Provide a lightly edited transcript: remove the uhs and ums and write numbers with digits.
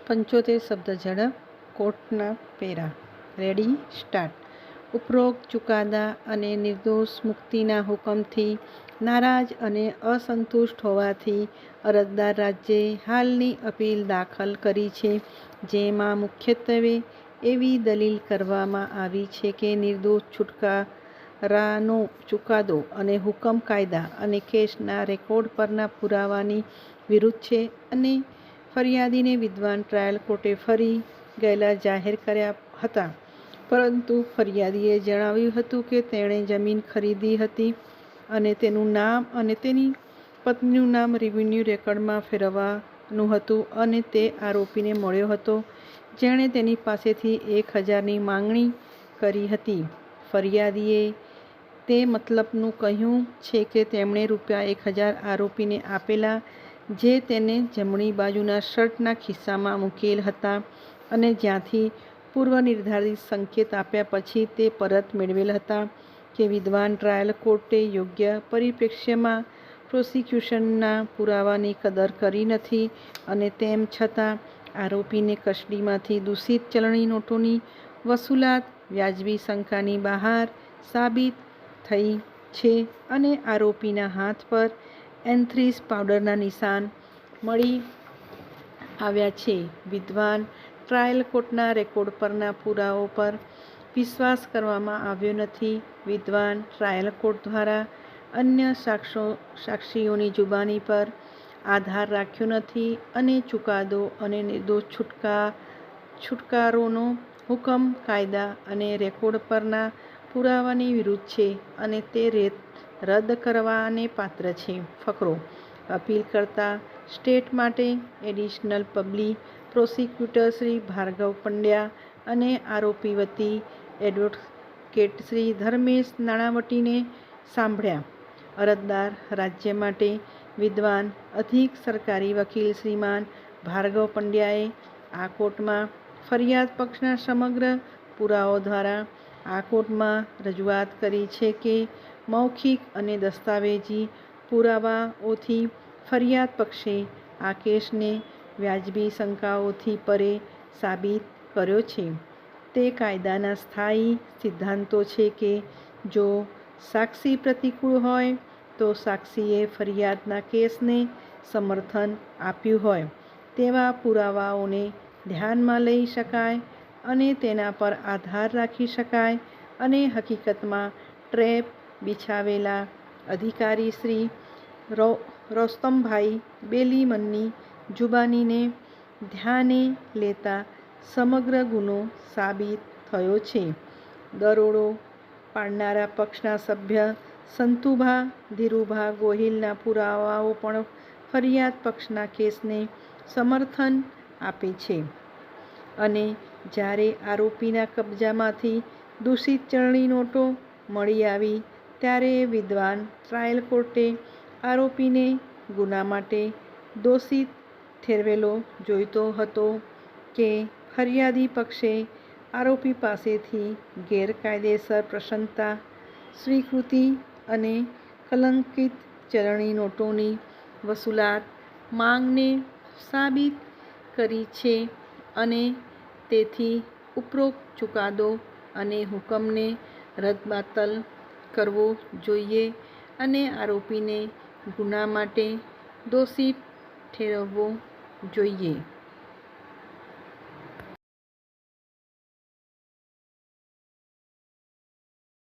75 શબ્દ ઝડપ. કોર્ટના પેરા. Ready start. ઉપરોક્ત ચુકાદા અને નિર્દોષ મુક્તિના હુકમથી નારાજ અને અસંતુષ્ટ હોવાથી અરજદાર રાજ્યે હાલની અપીલ દાખલ કરી છે, જેમાં મુખ્યત્વે એવી દલીલ કરવામાં આવી છે કે નિર્દોષ છુટકારાનો ચુકાદો અને હુકમ કાયદા અને કેસના રેકોર્ડ પરના પુરાવાની વિરુદ્ધ છે અને ફરિયાદીને વિદ્વાન ટ્રાયલ કોર્ટે ફરી ગયેલા જાહેર કર્યા હતા, પરંતુ ફરિયાદીએ જણાવ્યું હતું કે તેણે જમીન ખરીદી હતી અને તેનું નામ અને તેની પત્નીનું નામ રેવન્યુ રેકર્ડમાં ફેરવવાનું હતું અને તે આરોપીને મળ્યો હતો, જેણે તેની પાસેથી 1000ની માંગણી કરી હતી. ફરિયાદીએ તે મતલબનું કહ્યું છે કે તેમણે ₹1000 આરોપીને આપેલા, જે તેને જમણી બાજુના શર્ટના ખિસ્સામાં મૂકેલ હતા અને જ્યાંથી પૂર્વનિર્ધારિત સંકેત આપ્યા પછી તે પરત મેળવેલ હતા કે વિદ્વાન ટ્રાયલ કોર્ટે યોગ્ય પરિપ્રેક્ષ્યમાં પ્રોસિક્યુશનના પુરાવાની કદર કરી નથી અને તેમ છતાં આરોપીને કસ્ટડીમાંથી દૂષિત ચલણી નોટોની વસૂલાત વ્યાજબી શંકાની બહાર સાબિત થઈ છે અને આરોપીના હાથ પર એન્થ્રીસ પાવડરના નિશાન મળી આવ્યા છે. વિદ્વાન ટ્રાયલ કોર્ટના રેકોર્ડ પરના પુરાવો પર વિશ્વાસ કરવામાં આવ્યો નથી. વિદ્વાન ટ્રાયલ કોર્ટ દ્વારા અન્ય સાક્ષીઓની જુબાની પર આધાર રાખ્યો નથી અને ચુકાદો અને નિર્દોષ છુટકારોનો હુકમ કાયદા અને રેકોર્ડ પરના પુરાવાની વિરુદ્ધ છે અને તે રદ કરવાને પાત્ર છે. ફકરો. અપીલ કરતા સ્ટેટ માટે additional public prosecutor Shri Bhargav Pandya અને આરોપી વતી એડવોકેટ શ્રી ધર્મેશ નાણાવટીને સાંભળ્યા. અરજદાર રાજ્ય માટે વિદ્વાન અધિક સરકારી વકીલ શ્રીમાન ભાર્ગવ પંડ્યાએ આ કોર્ટમાં ફરિયાદ પક્ષના સમગ્ર પુરાવો દ્વારા આ કોર્ટમાં રજૂઆત કરી છે કે મૌખિક અને દસ્તાવેજી પુરાવાઓથી ફરિયાદ પક્ષે આ કેસને વ્યાજબી શંકાઓથી પરે સાબિત કર્યો છે. તે કાયદાના સ્થાયી સિદ્ધાંતો છે કે જો સાક્ષી પ્રતિકૂળ હોય તો સાક્ષીએ ફરિયાદના કેસને સમર્થન આપ્યું હોય તેવા પુરાવાઓને ધ્યાનમાં લઈ શકાય અને તેના પર આધાર રાખી શકાય અને હકીકતમાં ટ્રેપ બિછાવેલા અધિકારી શ્રી રોસ્તમભાઈ બેલીમની જુબાનીને ધ્યાને લેતા સમગ્ર ગુનો સાબિત થયો છે. દરોડો પાડનારા પક્ષના સભ્ય સંતુભા ધીરુભા ગોહિલના પુરાવાઓ પણ ફરિયાદ પક્ષના કેસને સમર્થન આપે છે અને જ્યારે આરોપીના કબજામાંથી દૂષિત ચલણી નોટો મળી આવી ત્યારે વિદ્વાન ટ્રાયલ કોર્ટે આરોપીને ગુના માટે દોષિત ઠેરવેલો જોઈતો હતો કે ફરિયાદી પક્ષે આરોપી પાસેથી ગેરકાયદેસર પ્રસન્નતા, સ્વીકૃતિ અને કલંકિત ચલણી નોટોની વસૂલાત માંગને સાબિત કરી છે અને તેથી ઉપરોક્ત ચુકાદો અને હુકમને રદબાતલ કરવો જોઈએ અને આરોપીને ગુના માટે દોષિત ઠેરવવો જોઈએ.